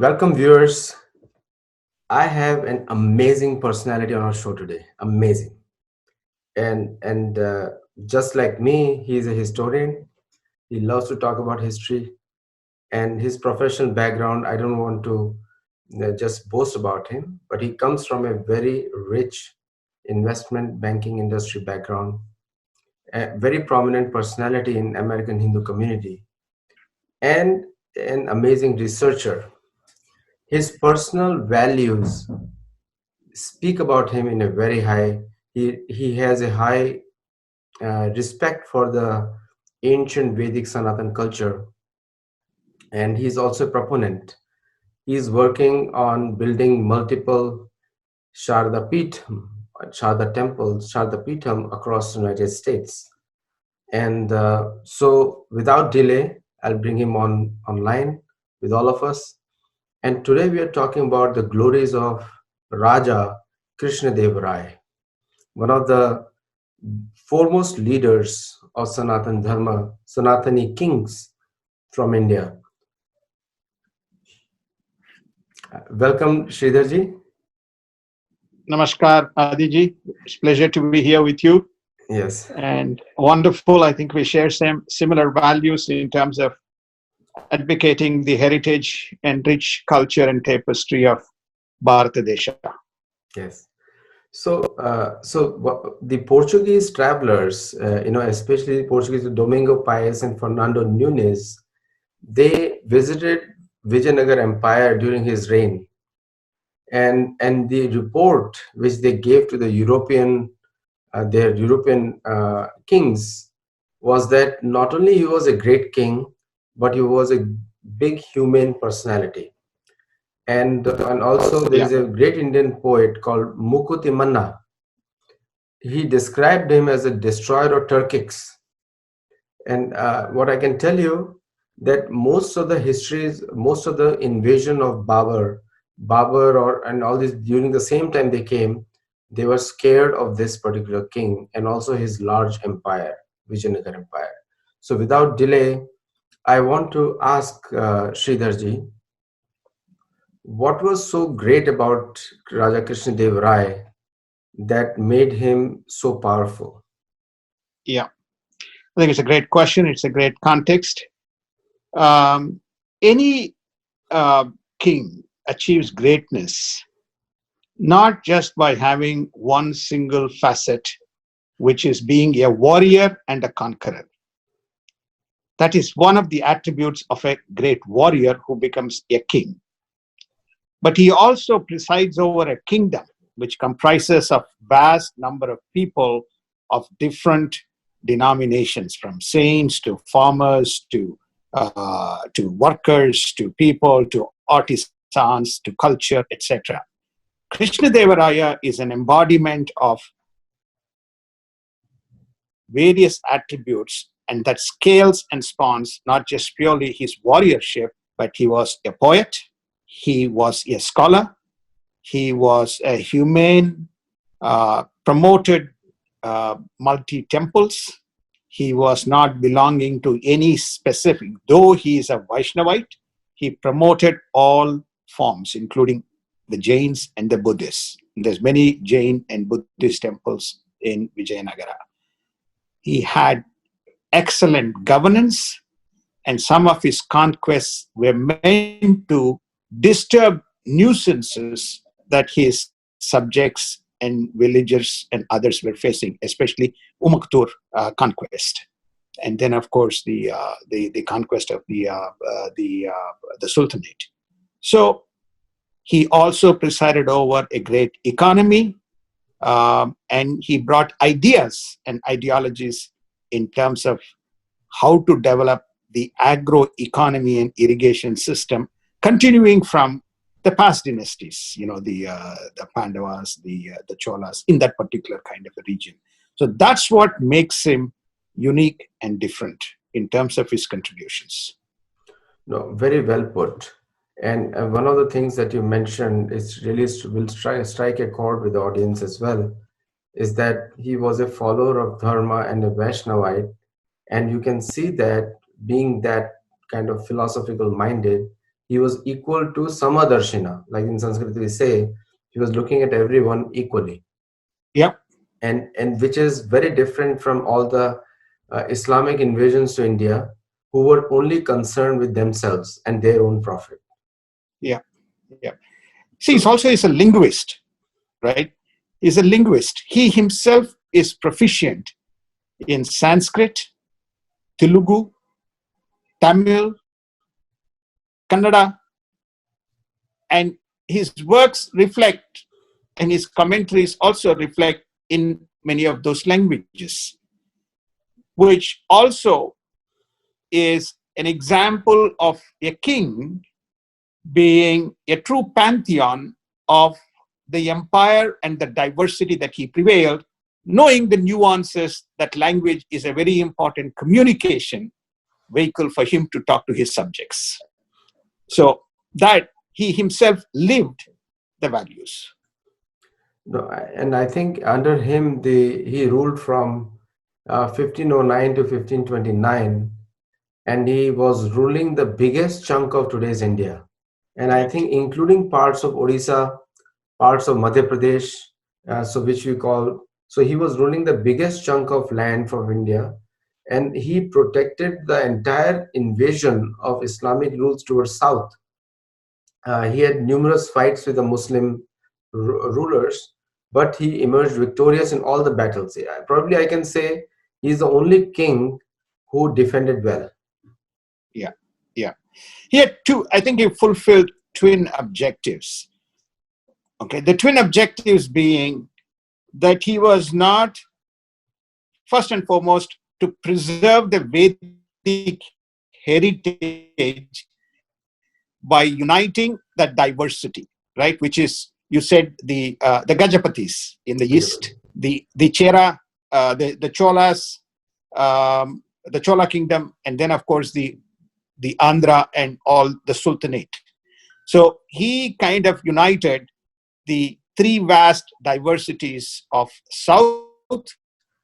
Welcome, viewers. I have an amazing personality on our show today. Amazing, and just like me, he is a historian. He loves to talk about history and his professional background. I don't want to just boast about him, but he comes from a very rich investment banking industry background, a very prominent personality in American Hindu community, and an amazing researcher. His personal values speak about him in a very high. He has a high respect for the ancient Vedic Sanatan culture, and he's also a proponent. He's working on building multiple Sharda Peetham, Sharda temples, Sharda Peetham across the United States. And so, without delay, I'll bring him on online with all of us. And today we are talking about the glories of Raja Krishnadevaraya, one of the foremost leaders of Sanatan Dharma, Sanatani kings from India. Welcome, Sridharji. Namaskar, Adiji. It's a pleasure to be here with you. Yes, And wonderful. I think we share some similar values in terms of advocating the heritage and rich culture and tapestry of Bharatadesha. yes. The Portuguese travelers, especially Portuguese Domingo Paes and Fernando Nunes, they visited Vijayanagar Empire during his reign, and the report which they gave to the their European kings was that not only he was a great king, but he was a big human personality. And also there is Yeah, a great Indian poet called Mukuti Manna. He described him as a destroyer of Turkics. And what I can tell you that most of the histories, most of the invasion of Babur and all this during the same time they came, they were scared of this particular king and also his large empire, Vijayanagar Empire. So without delay, I want to ask Sridharji, what was so great about Raja Krishna Dev Rai that made him so powerful? yeah. I think it's a great question. It's a great context. Any king achieves greatness not just by having one single facet, which is being a warrior and a conqueror. That is one of the attributes of a great warrior who becomes a king. But he also presides over a kingdom which comprises of vast number of people of different denominations, from saints to farmers to workers to people to artisans to culture, etc. Krishnadevaraya is an embodiment of various attributes, and that scales and spawns not just purely his warriorship, but he was a poet, he was a scholar, he was a humane, promoted multi-temples. He was not belonging to any specific, though he is a Vaishnavite, he promoted all forms, including the Jains and the Buddhists. There's many Jain and Buddhist temples in Vijayanagara. He had excellent governance, and some of his conquests were meant to disturb nuisances that his subjects and villagers and others were facing, especially Umaktur conquest, and then of course the conquest of the Sultanate. So he also presided over a great economy, and he brought ideas and ideologies in terms of how to develop the agro-economy and irrigation system, continuing from the past dynasties, the Pandavas, the Cholas, in that particular kind of a region. So that's what makes him unique and different in terms of his contributions. No, very well put. And one of the things that you mentioned is really will strike a chord with the audience as well, is that he was a follower of Dharma and a Vaishnavite. And you can see that being that kind of philosophical minded, he was equal to Samadarshina. Like in Sanskrit we say, he was looking at everyone equally. Yeah. And which is very different from all the Islamic invasions to India, who were only concerned with themselves and their own profit. Yeah. Yeah. See, he's a linguist, right? He's a linguist. He himself is proficient in Sanskrit, Telugu, Tamil, Kannada, and his works reflect, and his commentaries also reflect in many of those languages, which also is an example of a king being a true pantheon of the empire and the diversity that he prevailed, knowing the nuances that language is a very important communication vehicle for him to talk to his subjects. So that he himself lived the values. No, and I think under him, he ruled from 1509 to 1529, and he was ruling the biggest chunk of today's India. And I think including parts of Odisha, parts of Madhya Pradesh, so he was ruling the biggest chunk of land from India, and he protected the entire invasion of Islamic rules towards south. He had numerous fights with the Muslim rulers, but he emerged victorious in all the battles. Probably I can say he's the only king who defended well. Yeah, yeah. He had two, I think he fulfilled twin objectives. Okay, the twin objectives being that he was not, first and foremost, to preserve the Vedic heritage by uniting that diversity, right? Which is, you said, the Gajapatis in the east, the Chera, the Cholas, the Chola kingdom, and then of course the Andhra and all the Sultanate. So he kind of united the three vast diversities of South,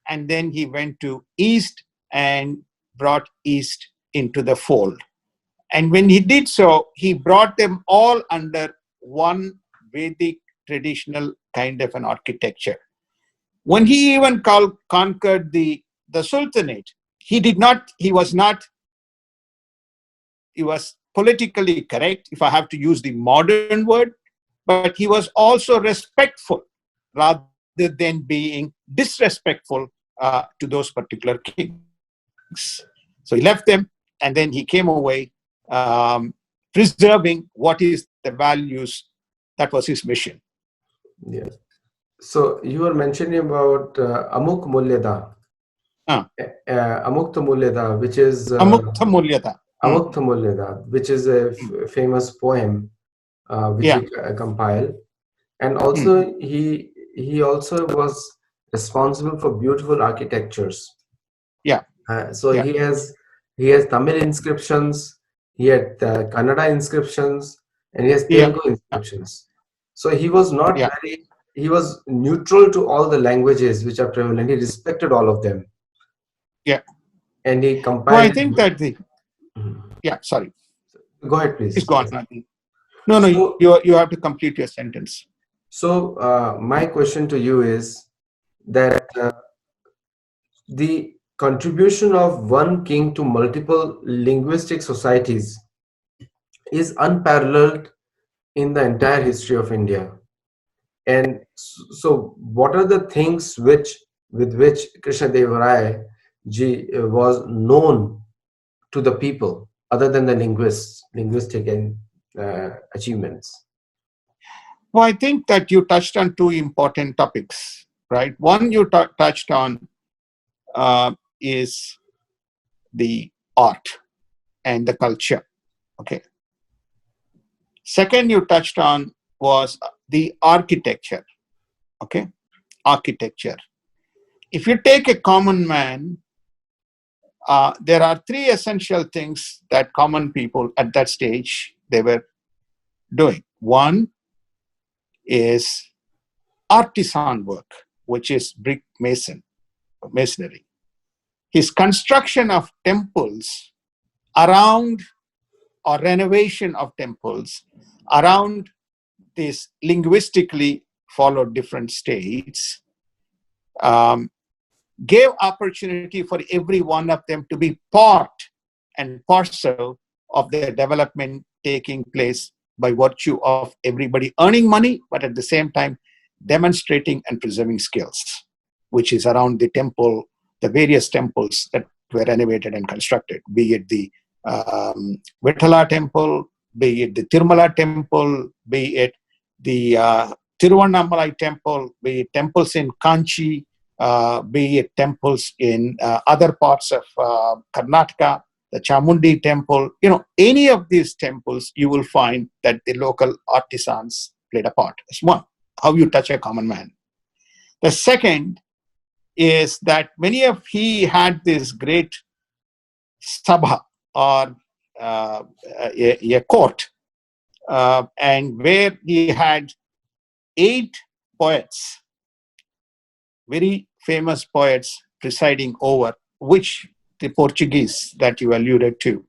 and then he went to East and brought East into the fold. And when he did so, he brought them all under one Vedic traditional kind of an architecture. When he even conquered the Sultanate, he was politically correct, if I have to use the modern word, but he was also respectful rather than being disrespectful to those particular kings. So he left them, and then he came away preserving what is the values. That was his mission. Yes. So you were mentioning about Amuk Mulyada. Amukta Mulyada, which is Amukta Mulyada. Amukta Mulyada, which is a famous poem which he compiled, and also he also was responsible for beautiful architectures. Yeah. So he has Tamil inscriptions, he had Kannada inscriptions, and he has Telugu inscriptions. So he was not he was neutral to all the languages which are prevalent. He respected all of them. Yeah. And he compiled. No, I think that sorry. Go ahead, please. Go on. No, so, you have to complete your sentence. So my question to you is that the contribution of one king to multiple linguistic societies is unparalleled in the entire history of India. And so what are the things with which Krishnadevaraya ji was known to the people other than the linguistic and achievements? Well, I think that you touched on two important topics, right? One you touched on is the art and the culture. Okay. Second you touched on was the architecture. Okay. Architecture. If you take a common man, there are three essential things that common people at that stage they were doing. One is artisan work, which is brick masonry. His construction of temples around or renovation of temples around this linguistically followed different states, um, gave opportunity for every one of them to be part and parcel of their development taking place by virtue of everybody earning money, but at the same time demonstrating and preserving skills, which is around the temple, the various temples that were renovated and constructed, be it the Vithala temple, be it the Tirumala temple, be it the Tiruvannamalai temple, be it temples in Kanchi, be it temples in other parts of Karnataka, the Chamundi temple, any of these temples, you will find that the local artisans played a part. That's one, how you touch a common man. The second is that he had this great sabha, or a court, and where he had 8 poets, very famous poets, presiding over, which the Portuguese that you alluded to,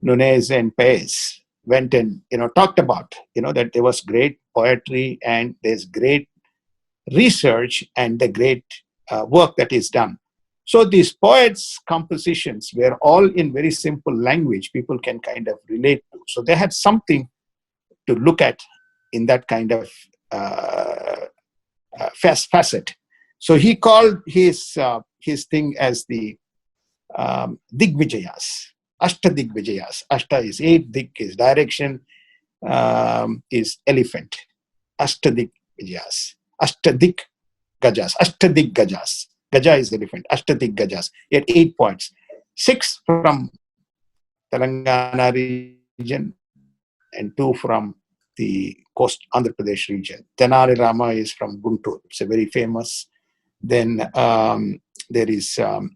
Nunes and Paes, went and talked about, that there was great poetry and there's great research and the great work that is done. So these poets' compositions were all in very simple language people can kind of relate to. So they had something to look at in that kind of facet. So he called his thing as the Digvijayas, Ashta Digvijayas. Ashta is 8, Dig is direction, is elephant. Ashta Digvijayas, Ashta Dig Gajas, Ashta Dig Gajas. Gaja is elephant, Ashta Dig Gajas. He had 8 points, 6 from Telangana region and 2 from the coast Andhra Pradesh region. Tenari Rama is from Guntur. It's a very famous. Then there is, so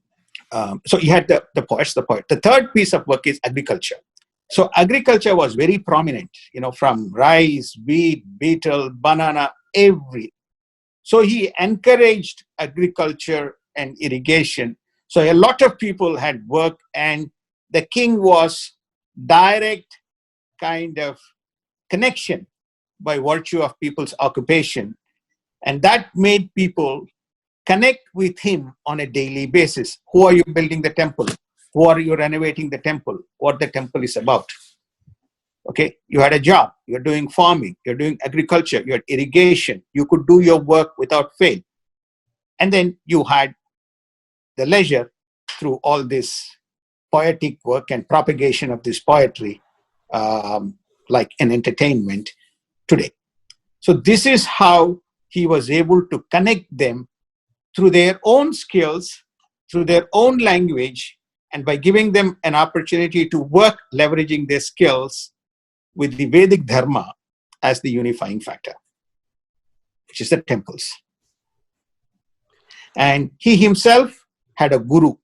he had the poets, the poet. The third piece of work is agriculture. So agriculture was very prominent, from rice, wheat, betel, banana, every. So he encouraged agriculture and irrigation. So a lot of people had work, and the king was direct kind of connection by virtue of people's occupation. And that made people connect with him on a daily basis. Who are you building the temple? Who are you renovating the temple? What the temple is about. Okay, you had a job, you're doing farming, you're doing agriculture, you had irrigation, you could do your work without fail. And then you had the leisure through all this poetic work and propagation of this poetry, like an entertainment today. So this is how he was able to connect them through their own skills, through their own language, and by giving them an opportunity to work leveraging their skills with the Vedic Dharma as the unifying factor, which is the temples. And he himself had a guru,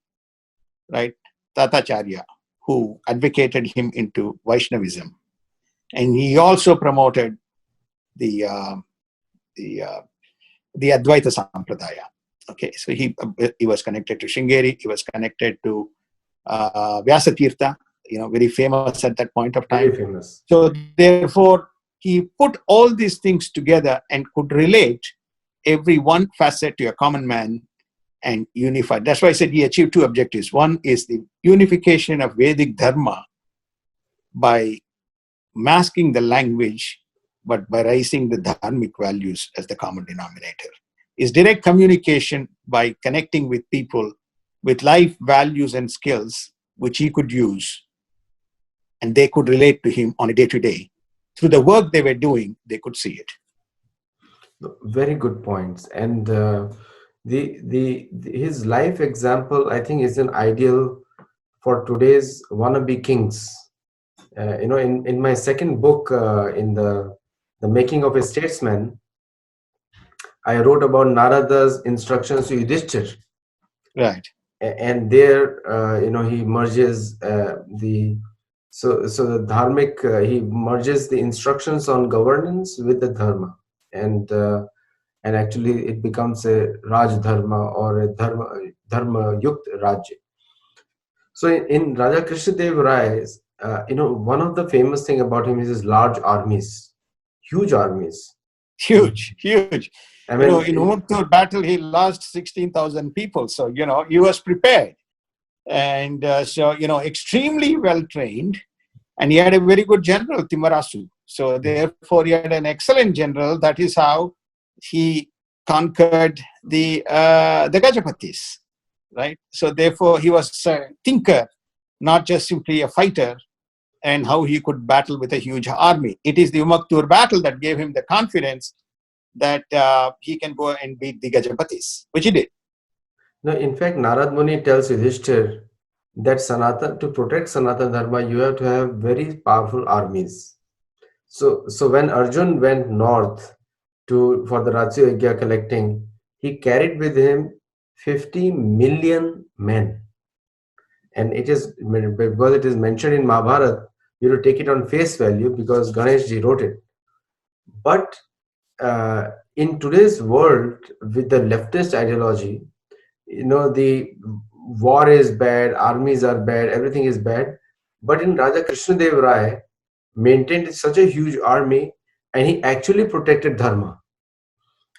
right, Tatacharya, who advocated him into Vaishnavism. And he also promoted the Advaita Sampradaya. Okay, so he was connected to Shringeri, he was connected to Vyasatirtha, very famous at that point of time. Very famous. So therefore, he put all these things together and could relate every one facet to a common man and unify. That's why I said he achieved 2 objectives. One is the unification of Vedic Dharma by masking the language, but by raising the dharmic values as the common denominator. Is direct communication by connecting with people with life values and skills which he could use, and they could relate to him on a day-to-day. Through the work they were doing, they could see it. Very good points. And his life example, I think, is an ideal for today's wannabe kings. In my second book, in the Making of a Statesman, I wrote about Narada's instructions to Yudhishthir. Right. And there, he merges the dharmic. He merges the instructions on governance with the dharma, and actually it becomes a Raj Dharma or a Dharma Yukt Rajya. So in Raja Krishnadevaraya, one of the famous thing about him is his large armies, huge armies. Huge, huge. I In mean, Umuktur battle, he lost 16,000 people. So, he was prepared. And extremely well trained. And he had a very good general, Timarasu. So, therefore, he had an excellent general. That is how he conquered the Gajapatis, right? So, therefore, he was a thinker, not just simply a fighter, and how he could battle with a huge army. It is the Umaktur battle that gave him the confidence that he can go and beat the Gajapatis, which he did. no, in fact, Narad Muni tells Yudhishthir that to protect Sanatana Dharma, you have to have very powerful armies. So when Arjun went north for the Rajya Yajna collecting, he carried with him 50 million men. And it is because it is mentioned in Mahabharata, you take it on face value because Ganesh ji wrote it. But in today's world, with the leftist ideology, the war is bad, armies are bad, everything is bad. But in Raja Krishnadevaraya maintained such a huge army, and he actually protected Dharma.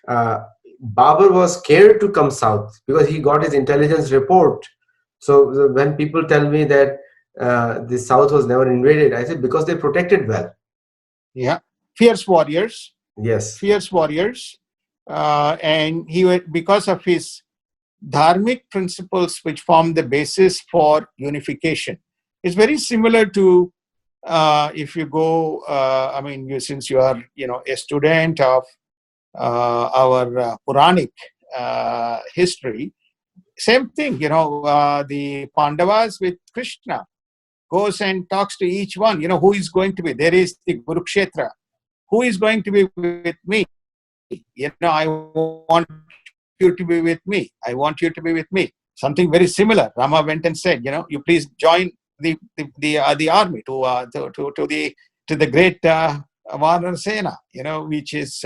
Babur was scared to come south because he got his intelligence report. So when people tell me that the south was never invaded, I said because they protected well. Yeah, fierce warriors. Yes. Fierce warriors, and because of his dharmic principles, which form the basis for unification. It's very similar to if you go. Since you are a student of our Puranic history, same thing. The Pandavas with Krishna goes and talks to each one. Who is going to be? There is the Kurukshetra. Who is going to be with me? I want you to be with me. I want you to be with me. Something very similar. Rama went and said, you please join the army to the great Varna Sena. Which is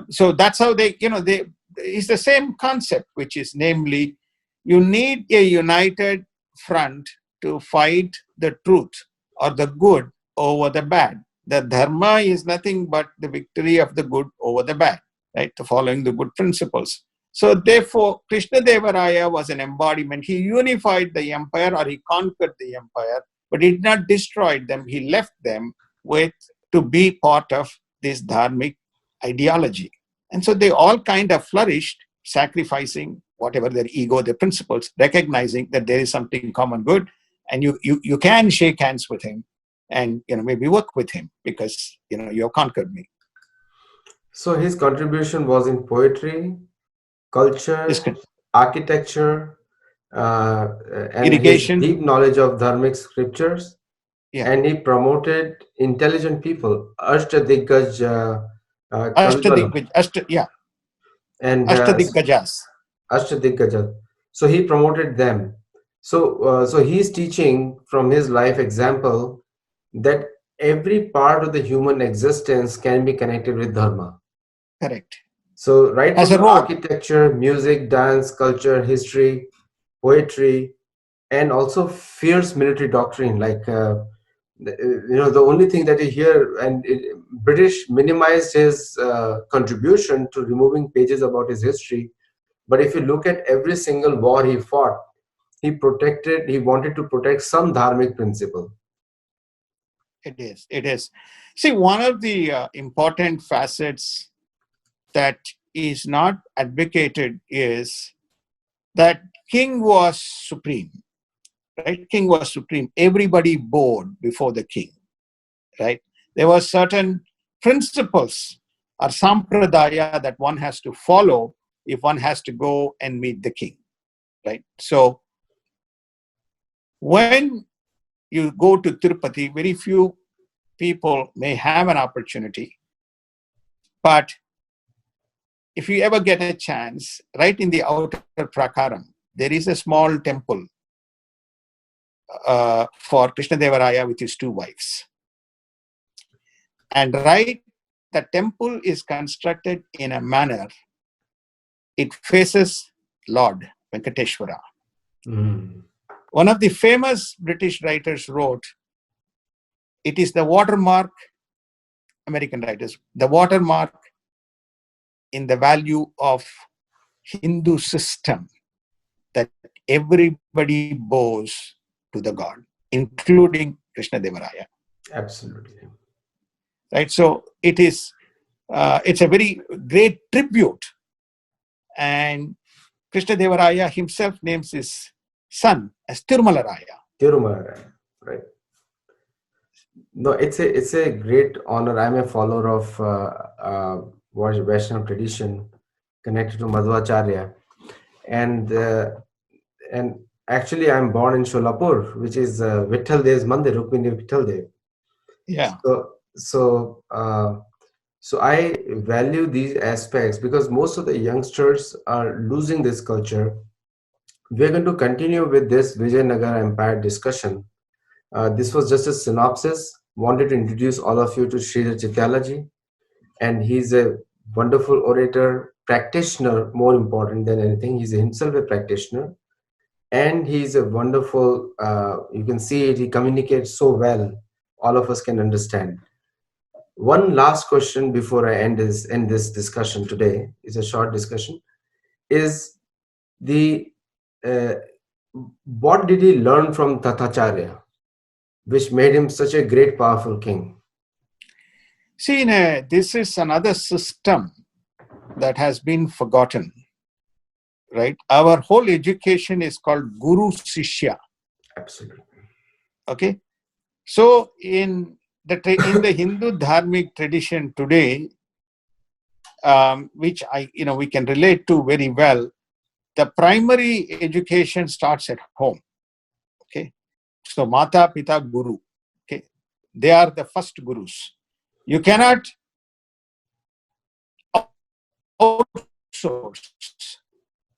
so that's how it's the same concept, which is namely, you need a united front to fight the truth or the good over the bad. The dharma is nothing but the victory of the good over the bad, right? Following the good principles. So therefore, Krishnadevaraya was an embodiment. He unified the empire, or he conquered the empire, but he did not destroy them. He left them to be part of this dharmic ideology. And so they all kind of flourished, sacrificing whatever their ego, their principles, recognizing that there is something common good, and you can shake hands with him and maybe work with him because you have conquered me. So his contribution was in poetry, culture, architecture, and his Irrigation. deep knowledge of dharmic scriptures. Yeah. And he promoted intelligent people, Ashtadiggaj Kalvalam. And Ashtadigajas. Ashtadiggajat. So he promoted them. So he's teaching from his life example that every part of the human existence can be connected with dharma. Correct. So right As from a road. architecture, music, dance, culture, history, poetry, and also fierce military doctrine. Like the only thing that you hear, and British minimized his contribution to removing pages about his history. But if you look at every single war he fought, he wanted to protect some dharmic principle. It is. See, one of the important facets that is not advocated is that king was supreme, right? King was supreme. Everybody bowed before the king, right? There were certain principles or sampradaya that one has to follow if one has to go and meet the king, right? So when you go to Tirupati, very few people may have an opportunity, but if you ever get a chance, right in the outer prakaram, there is a small temple for Krishnadevaraya with his two wives. And right, the temple is constructed in a manner, it faces Lord Venkateshwara. Mm. One of the famous British writers wrote it is the watermark, American writers, the watermark in the value of Hindu system that everybody bows to the god, including Krishnadevaraya. Absolutely. Right? So it is, it's a very great tribute. And Krishnadevaraya himself names his son as Tirumalaraya. Tirumalaraya, right? No, it's a great honor. I'm a follower of Vaishnava tradition connected to Madhvacharya, and and actually I'm born in Sholapur, which is Vitthal Dev's Mandir, Rukmini Vitthal Dev. Yeah. So I value these aspects because most of the youngsters are losing this culture. We're going to continue with this Vijayanagar Empire discussion. This was just a synopsis. Wanted to introduce all of you to Sridhar Chityalaji, and he's a wonderful orator, practitioner, more important than anything. He's himself a practitioner, and he's a wonderful, you can see it, he communicates so well, all of us can understand. One last question before I end this discussion today, is a short discussion, is the uh, what did he learn from Tathacharya, which made him such a great, powerful king? See, this is another system that has been forgotten, right? Our whole education is called Gurushishya. Absolutely. Okay, so in the Hindu dharmic tradition today, which we can relate to very well, the primary education starts at home. Okay, so Mata, Pita, Guru. Okay, they are the first gurus. You cannot outsource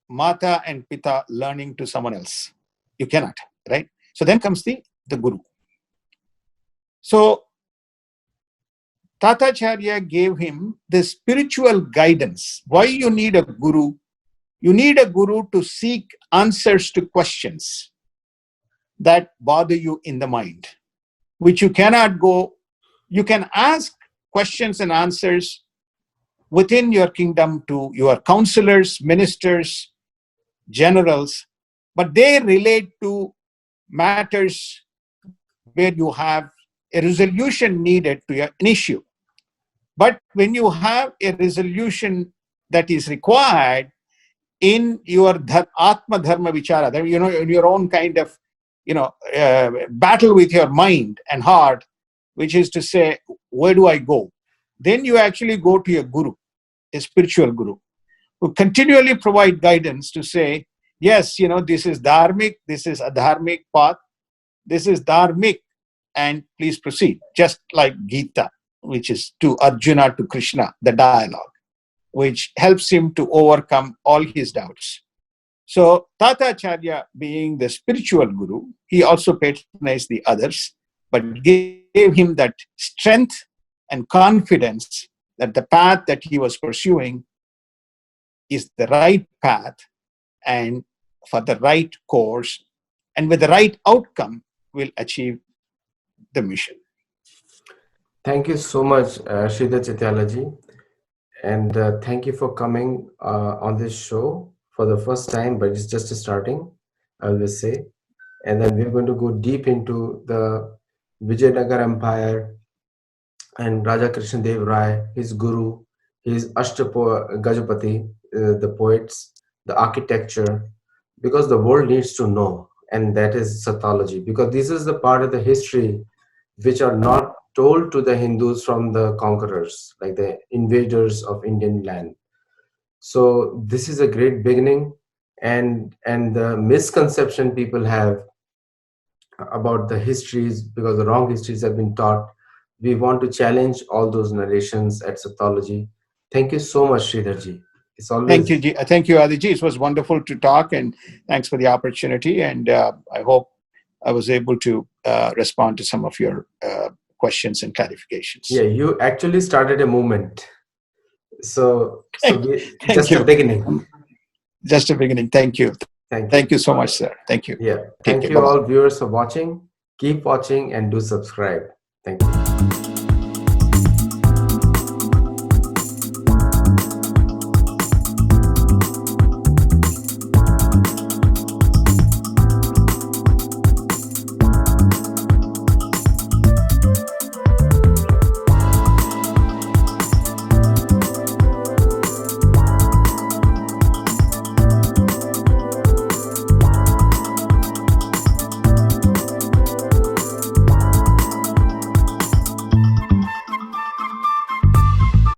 Mata and Pita learning to someone else. You cannot, right? So then comes the Guru. So Tatacharya gave him the spiritual guidance. Why you need a guru? You need a guru to seek answers to questions that bother you in the mind, which you cannot go. You can ask questions and answers within your kingdom to your counselors, ministers, generals, but they relate to matters where you have a resolution needed to an issue. But when you have a resolution that is required in your Atma Dharma Vichara, in your own kind of, battle with your mind and heart, which is to say, where do I go? Then you actually go to your guru, a spiritual guru, who continually provide guidance to say, yes, this is dharmic, this is adharmic path, this is dharmic, and please proceed. Just like Gita, which is to Arjuna to Krishna, the dialogue, which helps him to overcome all his doubts. So Tatacharya, being the spiritual guru, he also patronized the others, but gave him that strength and confidence that the path that he was pursuing is the right path and for the right course, and with the right outcome will achieve the mission. Thank you so much, Sridhar Chityalaji. And thank you for coming on this show for the first time, but it's just starting, I will say. And then we're going to go deep into the Vijayanagar Empire and Raja Krishnadevaraya, his guru, his Gajapati, the poets, the architecture, because the world needs to know, and that is Sattology, because this is the part of the history which are not told to the Hindus from the conquerors, like the invaders of Indian land. So this is a great beginning, and the misconception people have about the histories, because the wrong histories have been taught, we want to challenge all those narrations at Sattology. Thank you so much, Sridharji. It's always Thank you, Adiji. It was wonderful to talk, and thanks for the opportunity. And I hope I was able to respond to some of your questions and clarifications. Yeah, you actually started a movement. So Thank just you. a beginning. Just a beginning. Thank you. Thank you so much, sir. Thank you. Yeah. Take Thank care. you Bye-bye. all viewers for watching. Keep watching and do subscribe. Thank you.